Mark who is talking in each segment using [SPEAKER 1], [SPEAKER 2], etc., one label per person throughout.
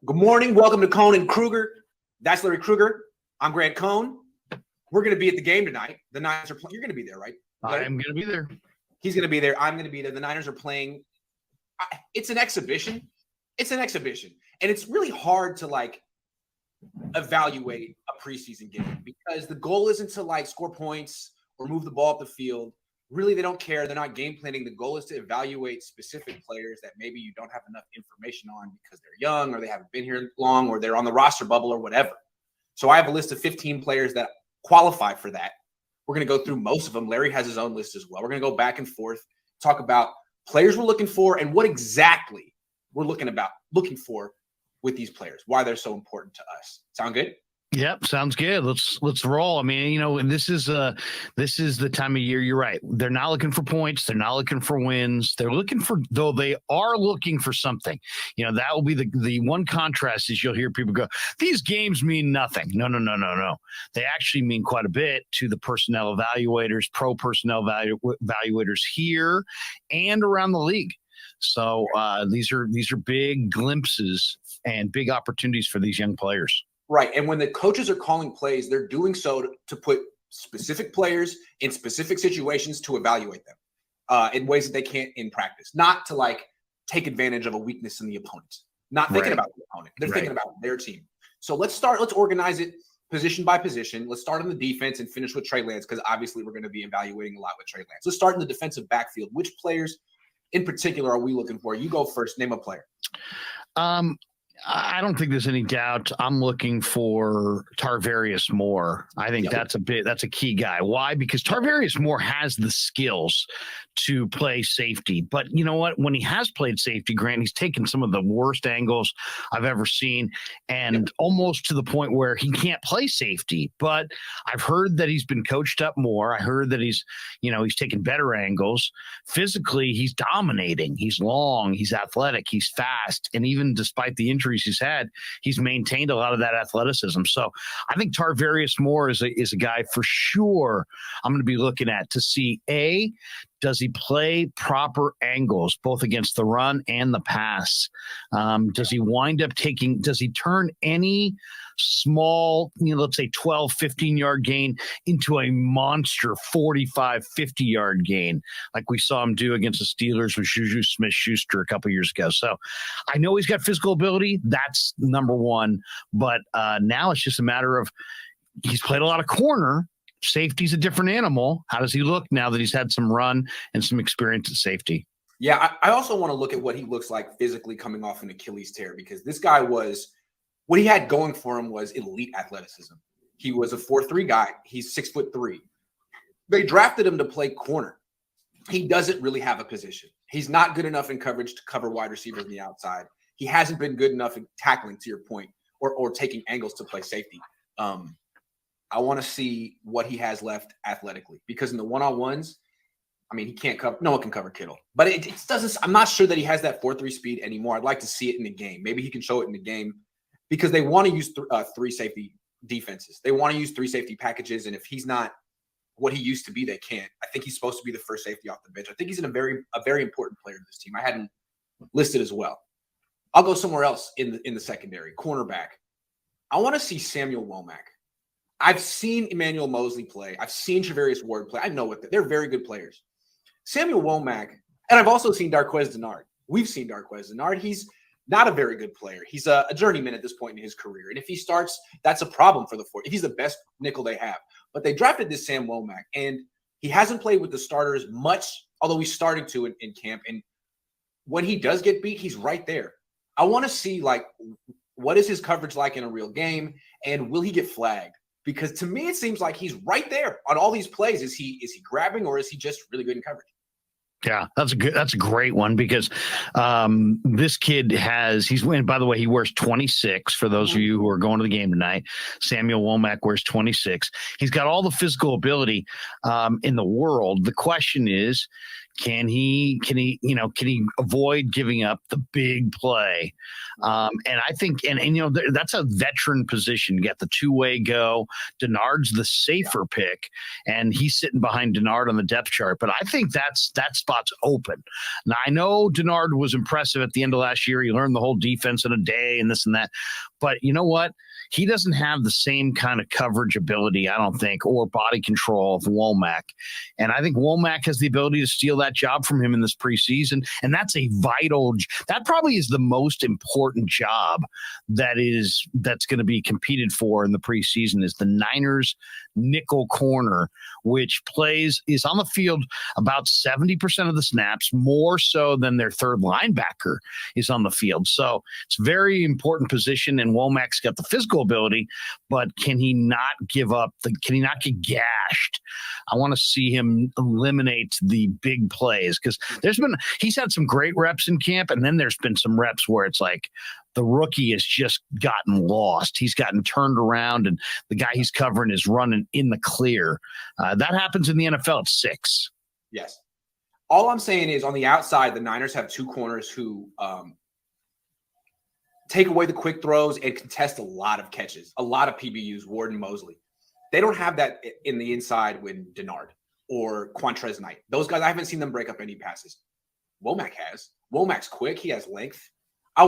[SPEAKER 1] Good morning. Welcome to Cohn and Krueger. That's Larry Krueger. I'm Grant Cohn. We're going to be at the game tonight. The Niners are playing. You're going to be there, right?
[SPEAKER 2] Larry? I am going to be there.
[SPEAKER 1] He's going to be there. I'm going to be there. The Niners are playing. It's an exhibition. And it's really hard to evaluate a preseason game because the goal isn't to score points or move the ball up the field. Really, they don't care. They're not game planning. The goal is to evaluate specific players that maybe you don't have enough information on because they're young or they haven't been here long or they're on the roster bubble or whatever. So I have a list of 15 players that qualify for that. We're going to go through most of them. Larry has his own list as well. We're going to go back and forth, talk about players we're looking for and what exactly we're looking for with these players, why they're so important to us. Sound good?
[SPEAKER 2] Yep, sounds good. Let's roll. I mean, and this is the time of year. You're right. They're not looking for points. They're not looking for wins. They are looking for something. That will be the one contrast is you'll hear people go, these games mean nothing. No. They actually mean quite a bit to the personnel evaluators, pro personnel evaluators here and around the league. So these are big glimpses and big opportunities for these young players.
[SPEAKER 1] Right. And when the coaches are calling plays, they're doing so to put specific players in specific situations to evaluate them in ways that they can't in practice, not to take advantage of a weakness in the opponent, not thinking about the opponent. They're thinking about their team. So let's organize it position by position. Let's start on the defense and finish with Trey Lance because obviously we're going to be evaluating a lot with Trey Lance. Let's start in the defensive backfield. Which players in particular are we looking for? You go first. Name a player.
[SPEAKER 2] I don't think there's any doubt. I'm looking for Tarvarius Moore. I think that's a key guy. Why? Because Tarvarius Moore has the skills to play safety. But you know what? When he has played safety, Grant, he's taken some of the worst angles I've ever seen and almost to the point where he can't play safety. But I've heard that he's been coached up more. I heard that he's taken better angles. Physically, he's dominating. He's long, he's athletic, he's fast. And even despite the injuries he's had, he's maintained a lot of that athleticism. So I think Tarvarius Moore is a guy for sure I'm going to be looking at to see, does he play proper angles, both against the run and the pass? Does he turn any small, let's say 12, 15-yard gain into a monster 45, 50-yard gain like we saw him do against the Steelers with Juju Smith-Schuster a couple years ago? So I know he's got physical ability. That's number one. But now it's just a matter of he's played a lot of corner. Safety's a different animal. How does he look now that he's had some run and some experience at safety?
[SPEAKER 1] Yeah, I also want to look at what he looks like physically coming off an Achilles tear because this guy what he had going for him was elite athleticism. He was a 4'3" guy. He's 6'3". They drafted him to play corner. He doesn't really have a position. He's not good enough in coverage to cover wide receivers on the outside. He hasn't been good enough in tackling, to your point, or taking angles to play safety. I want to see what he has left athletically because in the one-on-ones, he can't cover. No one can cover Kittle, but it doesn't. I'm not sure that he has that 4-3 speed anymore. I'd like to see it in the game. Maybe he can show it in the game because they want to use three safety defenses. They want to use three safety packages, and if he's not what he used to be, they can't. I think he's supposed to be the first safety off the bench. I think he's a very important player to this team. I hadn't listed as well. I'll go somewhere else in the secondary, cornerback. I want to see Samuel Womack. I've seen Emmanuel Mosley play. I've seen Tarvarius Ward play. I know they're very good players. Samuel Womack, and I've also seen Darqueze Dennard. We've seen Darqueze Dennard. He's not a very good player. He's a journeyman at this point in his career. And if he starts, that's a problem for the Fort. If he's the best nickel they have. But they drafted this Sam Womack, and he hasn't played with the starters much, although he's starting to in camp. And when he does get beat, he's right there. I want to see, what is his coverage like in a real game, and will he get flagged? Because to me, it seems like he's right there on all these plays. Is he grabbing or is he just really good in coverage?
[SPEAKER 2] Yeah, that's a great one because this kid he's winning. By the way, he wears 26 for those of you who are going to the game tonight. Samuel Womack wears 26. He's got all the physical ability in the world. The question is, Can he avoid giving up the big play? And I think, and that's a veteran position. You got the two-way go. Denard's the safer pick, and he's sitting behind Denard on the depth chart. But I think that spot's open. Now, I know Denard was impressive at the end of last year. He learned the whole defense in a day and this and that. But you know what? He doesn't have the same kind of coverage ability, I don't think, or body control of Womack. And I think Womack has the ability to steal that job from him in this preseason. And that's that probably is the most important job that's going to be competed for in the preseason is the Niners nickel corner, which is on the field about 70% of the snaps, more so than their third linebacker is on the field. So it's a very important position, and Womack's got the physical ability, but can he not get gashed? I want to see him eliminate the big plays because he's had some great reps in camp, and then there's been some reps where it's like the rookie has just gotten lost. He's gotten turned around, and the guy he's covering is running in the clear. That happens in the NFL at 6.
[SPEAKER 1] Yes. All I'm saying is on the outside, the Niners have two corners who take away the quick throws and contest a lot of catches, a lot of PBUs, Ward and Mosley. They don't have that in the inside with Denard or Quantrez Knight. Those guys, I haven't seen them break up any passes. Womack has. Womack's quick. He has length. I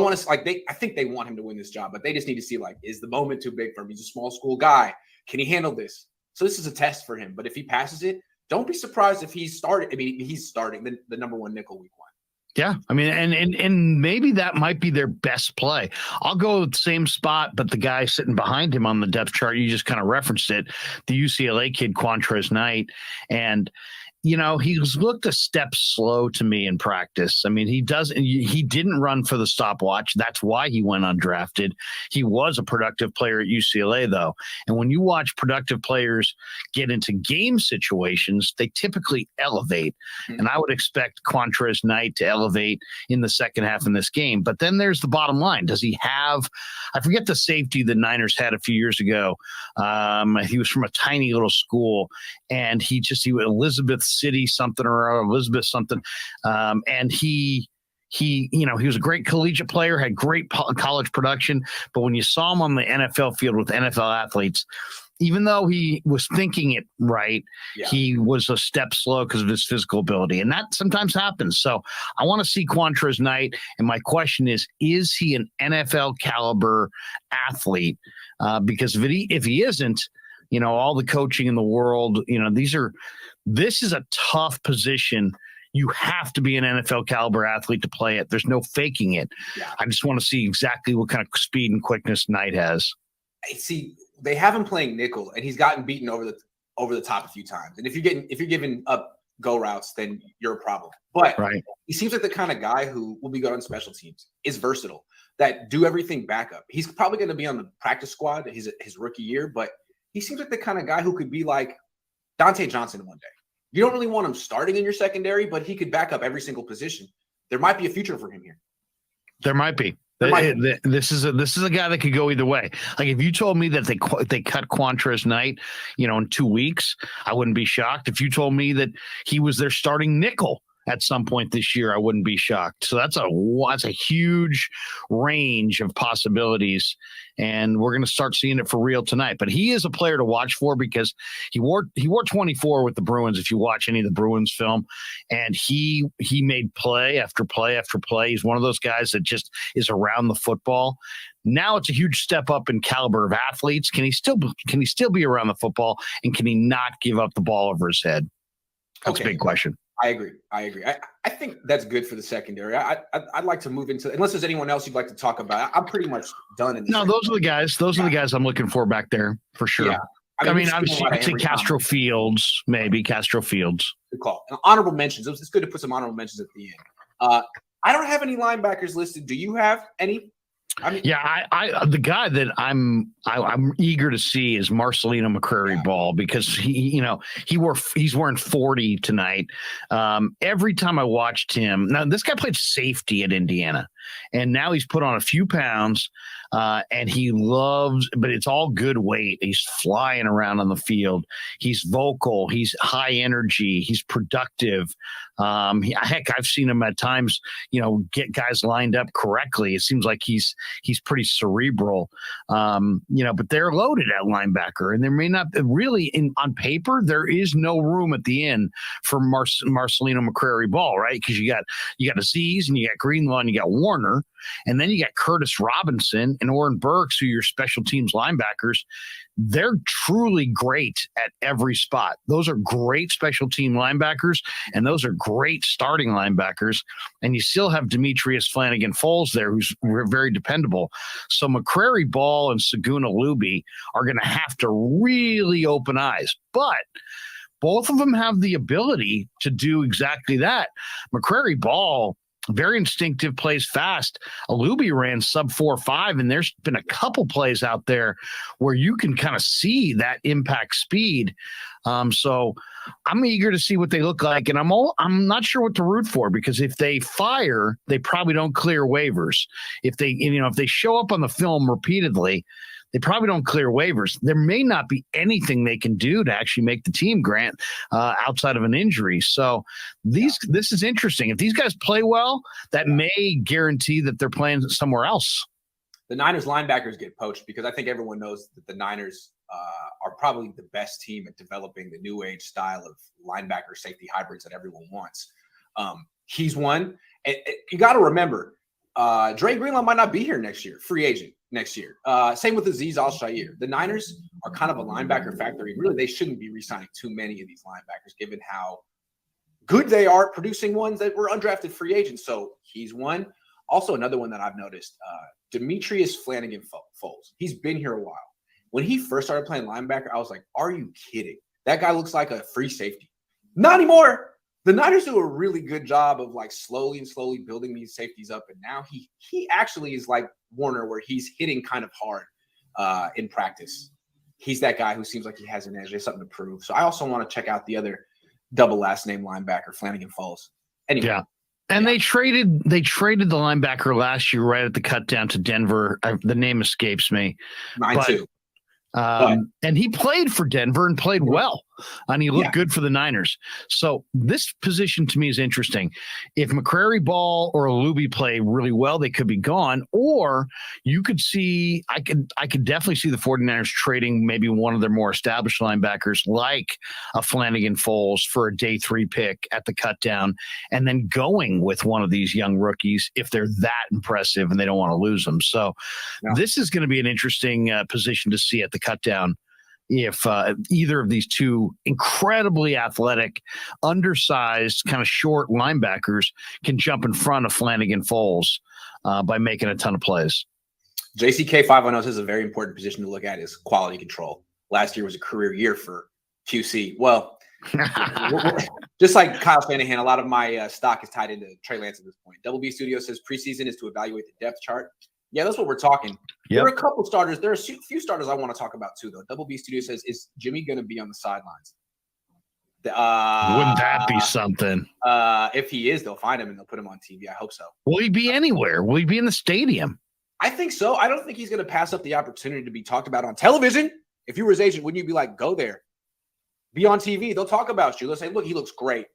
[SPEAKER 1] think they want him to win this job, but they just need to see, is the moment too big for him? He's a small school guy. Can he handle this? So this is a test for him. But if he passes it, don't be surprised if he's starting. I mean, he's starting the number one nickel week 1.
[SPEAKER 2] Yeah, I mean, and maybe that might be their best play. I'll go with the same spot, but the guy sitting behind him on the depth chart, you just kind of referenced it, the UCLA kid, Quantrez Knight, and he's looked a step slow to me in practice. I mean, he didn't run for the stopwatch. That's why he went undrafted. He was a productive player at UCLA, though. And when you watch productive players get into game situations, they typically elevate. Mm-hmm. And I would expect Quantrez Knight to elevate in the second half in this game. But then there's the bottom line. Does he have, I forget the safety the Niners had a few years ago. He was from a tiny little school, and he was Elizabeth City something or Elizabeth something. And he was a great collegiate player, had great college production. But when you saw him on the NFL field with NFL athletes, even though he was thinking it right, he was a step slow because of his physical ability. And that sometimes happens. So I want to see Quantrez Knight. And my question is he an NFL caliber athlete? Because if he isn't, all the coaching in the world, this is a tough position. You have to be an NFL caliber athlete to play it. There's no faking it. Yeah. I just want to see exactly what kind of speed and quickness Knight has.
[SPEAKER 1] See, they have him playing nickel, and he's gotten beaten over the top a few times. And if you're giving up go routes, then you're a problem. But he seems like the kind of guy who will be good on special teams, is versatile, that do everything backup. He's probably going to be on the practice squad his rookie year, but he seems like the kind of guy who could be like Dante Johnson one day. You don't really want him starting in your secondary, but he could back up every single position. There might be a future for him here.
[SPEAKER 2] There might be. This is a guy that could go either way. Like if you told me that they cut Quantrez Knight, in 2 weeks, I wouldn't be shocked. If you told me that he was their starting nickel at some point this year, I wouldn't be shocked. So that's a huge range of possibilities, and we're going to start seeing it for real tonight. But he is a player to watch for because he wore 24 with the Bruins. If you watch any of the Bruins film, and he made play after play after play. He's one of those guys that just is around the football. Now it's a huge step up in caliber of athletes. Can he still be around the football, and can he not give up the ball over his head? That's a big question.
[SPEAKER 1] I agree. I think that's good for the secondary. I'd like to move into, unless there's anyone else you'd like to talk about. I'm pretty much done.
[SPEAKER 2] Those are the guys. Those are the guys I'm looking for back there for sure. Yeah. I mean, obviously, I'd say Castro Fields, maybe Castro Fields.
[SPEAKER 1] Good call. And honorable mentions. It's good to put some honorable mentions at the end. I don't have any linebackers listed. Do you have any?
[SPEAKER 2] I the guy that I'm eager to see is Marcelino McCrary-Ball, because he's wearing 40 tonight. Every time I watched him, now this guy played safety at Indiana. and now he's put on a few pounds, and he loves, but it's all good weight. He's flying around on the field. He's vocal. He's high energy. He's productive. Heck, I've seen him at times, get guys lined up correctly. It seems like he's pretty cerebral, but they're loaded at linebacker, and there may not really on paper, there is no room at the end for Marcelino McCrary-Ball, right? Because you got Aziz and you got Greenlaw and you got Warner, and then you got Curtis Robinson and Oren Burks, who are your special teams linebackers. They're truly great at every spot. Those are great special team linebackers, and those are great starting linebackers. And you still have Demetrius Flanagan-Foles there, who's very dependable. So McCrary-Ball and Saguna Luby are going to have to really open eyes. But both of them have the ability to do exactly that. McCrary-Ball, very instinctive, plays fast. Alubi ran sub 4.5, and there's been a couple plays out there where you can kind of see that impact speed. So I'm eager to see what they look like, and I'm not sure what to root for, because if they fire, they probably don't clear waivers. If they show up on the film repeatedly, they probably don't clear waivers. There may not be anything they can do to actually make the team, Grant, outside of an injury. So this is interesting. If these guys play well, that may guarantee that they're playing somewhere else.
[SPEAKER 1] The Niners linebackers get poached because I think everyone knows that the Niners are probably the best team at developing the new age style of linebacker safety hybrids that everyone wants. He's one. And you got to remember, Dre Greenlaw might not be here next year, free agent next year. Same with Azeez Al-Shaair. The Niners are kind of a linebacker factory. Really, they shouldn't be re-signing too many of these linebackers, given how good they are at producing ones that were undrafted free agents. So he's one. Also, another one that I've noticed, Demetrius Flanagan-Foles. He's been here a while. When he first started playing linebacker, I was like, are you kidding? That guy looks like a free safety. Not anymore. The Niners do a really good job of slowly building these safeties up. And now he actually is like Warner, where he's hitting kind of hard in practice. He's that guy who seems like he has an edge. There's something to prove. So I also want to check out the other double last name linebacker, Flanagan-Foles. Anyway. Yeah.
[SPEAKER 2] And they traded the linebacker last year right at the cut down to Denver. The name escapes me.
[SPEAKER 1] Mine too.
[SPEAKER 2] And he played for Denver and played well, and he looked good for the Niners. So this position to me is interesting. If McCrary-Ball or Alubi play really well, they could be gone. Or you could see, I could definitely see the 49ers trading maybe one of their more established linebackers like a Flanagan-Foles for a day 3 pick at the cut down, and then going with one of these young rookies if they're that impressive and they don't want to lose them. So this is going to be an interesting position to see at the cut down. If either of these two incredibly athletic, undersized, kind of short linebackers can jump in front of Flanagan-Foles by making a ton of plays.
[SPEAKER 1] JCK 510 says a very important position to look at is quality control. Last year was a career year for QC. Well, just like Kyle Shanahan, a lot of my stock is tied into Trey Lance at this point. Double B Studio says preseason is to evaluate the depth chart. Yeah, that's what we're talking. Yep. There are a couple starters. There are a few starters I want to talk about too, though. Double B Studio says, is Jimmy going to be on the sidelines?
[SPEAKER 2] Wouldn't that be something?
[SPEAKER 1] If he is, they'll find him and they'll put him on TV. I hope so.
[SPEAKER 2] Will he be anywhere? Will he be in the stadium?
[SPEAKER 1] I think so. I don't think he's going to pass up the opportunity to be talked about on television. If you were his agent, wouldn't you be like, go there, be on TV? They'll talk about you. They'll say, look, he looks great.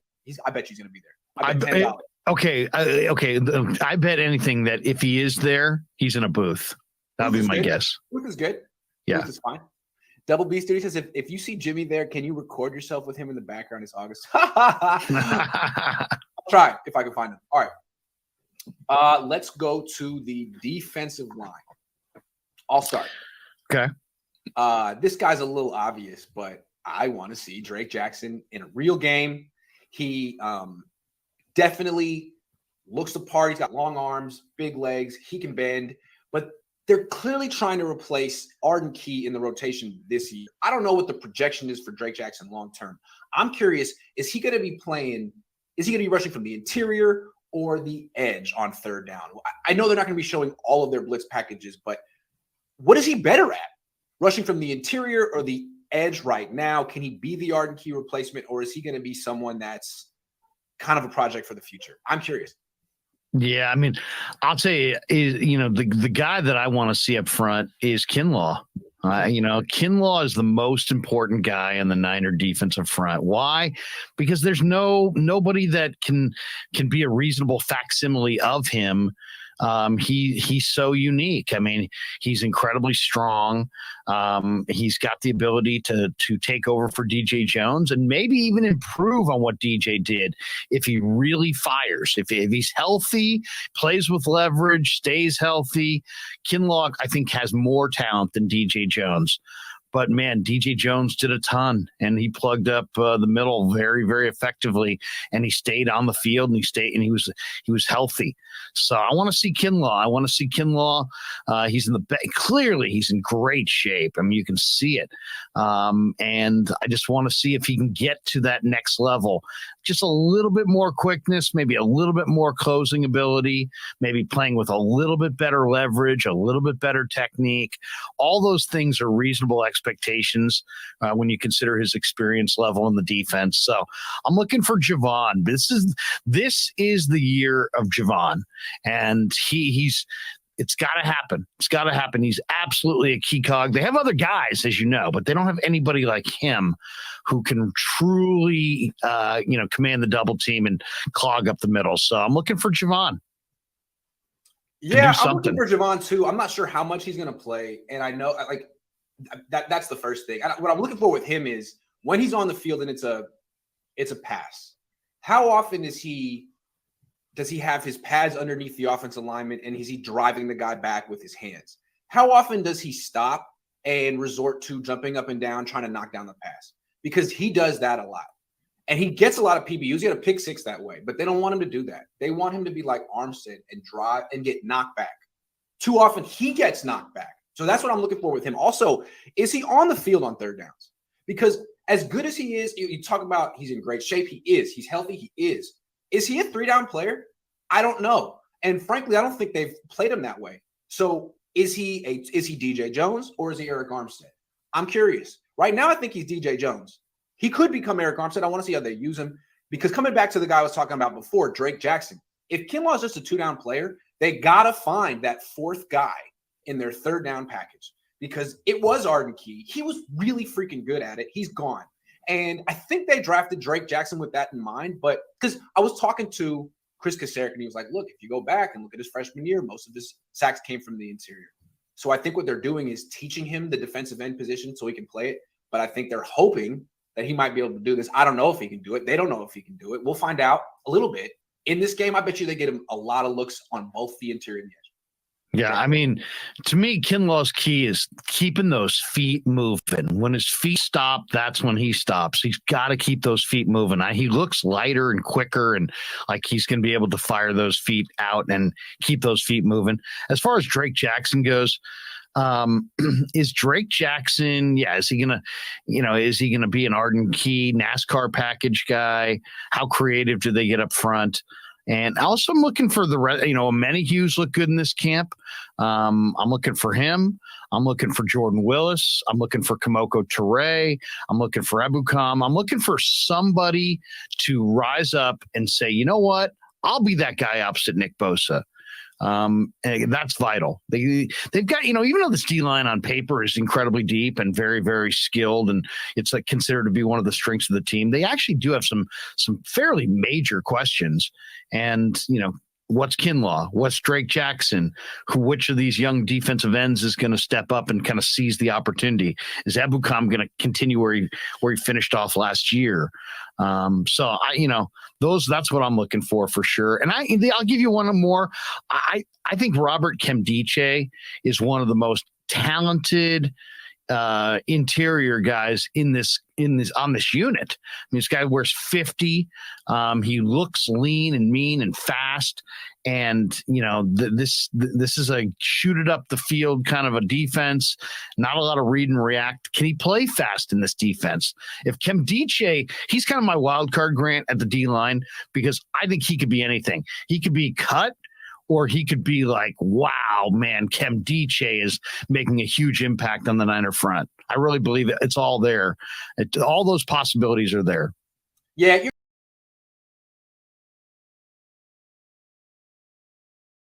[SPEAKER 1] I bet he's going to be there. I bet $10.
[SPEAKER 2] Okay. I bet anything that if he is there, he's in a booth. That'll be my guess.
[SPEAKER 1] Booth is good.
[SPEAKER 2] Yeah.
[SPEAKER 1] Booth is fine. Double B Studio says, if you see Jimmy there, can you record yourself with him in the background? It's August. I'll try if I can find him. All right. Let's go to the defensive line. I'll start.
[SPEAKER 2] Okay.
[SPEAKER 1] This guy's a little obvious, but I want to see Drake Jackson in a real game. He definitely looks the part. He's got long arms, big legs. He can bend, but they're clearly trying to replace Arden Key in the rotation this year. I don't know what the projection is for Drake Jackson long-term. I'm curious, is he going to be rushing from the interior or the edge on third down? I know they're not going to be showing all of their blitz packages, but what is he better at? Rushing from the interior or the edge right now? Can he be the Arden Key replacement, or is he going to be someone that's kind of a project for the future? I'm curious.
[SPEAKER 2] Yeah, I mean, I'll tell you, the guy that I want to see up front is Kinlaw. Kinlaw is the most important guy in the Niner defensive front. Why? Because there's nobody that can be a reasonable facsimile of him. He's so unique. I mean, he's incredibly strong. He's got the ability to take over for DJ Jones and maybe even improve on what DJ did if he really fires. If he's healthy, plays with leverage, stays healthy, Kinlaw, I think, has more talent than DJ Jones. But man, DJ Jones did a ton, and he plugged up the middle very, very effectively, and he stayed on the field, and he was healthy. So I want to see Kinlaw. He's clearly he's in great shape. I mean, you can see it, and I just want to see if he can get to that next level. Just a little bit more quickness, maybe a little bit more closing ability, maybe playing with a little bit better leverage, a little bit better technique. All those things are reasonable expectations when you consider his experience level in the defense. So I'm looking for Javon. This is the year of Javon, and it's got to happen. It's got to happen. He's absolutely a key cog. They have other guys, as you know, but they don't have anybody like him who can truly, command the double team and clog up the middle. So I'm looking for Javon.
[SPEAKER 1] Yeah, I'm looking for Javon too. I'm not sure how much he's going to play, and I know that's the first thing. What I'm looking for with him is when he's on the field and it's a pass. How often does he have his pads underneath the offensive lineman, and is he driving the guy back with his hands? How often does he stop and resort to jumping up and down, trying to knock down the pass? Because he does that a lot. And he gets a lot of PBUs. He had a pick six that way, but they don't want him to do that. They want him to be like Armstead and drive and get knocked back. Too often he gets knocked back. So that's what I'm looking for with him. Also, is he on the field on third downs? Because as good as he is, you talk about he's in great shape. He is. He's healthy. He is. Is he a 3-down player? I don't know. And frankly, I don't think they've played him that way. So is he DJ Jones or is he Eric Armstead? I'm curious. Right now, I think he's DJ Jones. He could become Eric Armstead. I want to see how they use him. Because coming back to the guy I was talking about before, Drake Jackson, if Kinlaw is just a 2-down player, they got to find that fourth guy in their third down package. Because it was Arden Key. He was really freaking good at it. He's gone. And I think they drafted Drake Jackson with that in mind. But because I was talking to Chris Kasarik, and he was like, look, if you go back and look at his freshman year, most of his sacks came from the interior. So I think what they're doing is teaching him the defensive end position so he can play it. But I think they're hoping that he might be able to do this. I don't know if he can do it. They don't know if he can do it. We'll find out a little bit. In this game, I bet you they get him a lot of looks on both the interior and the edge.
[SPEAKER 2] Yeah, I mean, to me, Kinlaw's key is keeping those feet moving. When his feet stop, that's when he stops. He's got to keep those feet moving. He looks lighter and quicker, and like he's going to be able to fire those feet out and keep those feet moving. As far as Drake Jackson goes, is Drake Jackson, is he gonna be an Arden Key NASCAR package guy? How creative do they get up front? And also I'm looking for Many Hughes look good in this camp. I'm looking for him. I'm looking for Jordan Willis. I'm looking for Kamoko Toure. I'm looking for Ebukam. I'm looking for somebody to rise up and say, you know what? I'll be that guy opposite Nick Bosa. And that's vital. They've got, even though this D-line on paper is incredibly deep and very, very skilled, and it's considered to be one of the strengths of the team, they actually do have some fairly major questions. And, what's Kinlaw? What's Drake Jackson? Which of these young defensive ends is going to step up and kind of seize the opportunity? Is Ebukam going to continue where he finished off last year? That's what I'm looking for sure. And I'll give you one more. I think Robert Kemdice is one of the most talented interior guys on this unit. I mean, this guy wears 50. He looks lean and mean and fast. And, this is a shoot it up the field kind of a defense, not a lot of read and react. Can he play fast in this defense? If Kemdice, he's kind of my wild card, Grant, at the D-line, because I think he could be anything. He could be cut, or he could be like, wow, man, Kemdice is making a huge impact on the Niner front. I really believe it's all there. All those possibilities are there.
[SPEAKER 1] Yeah,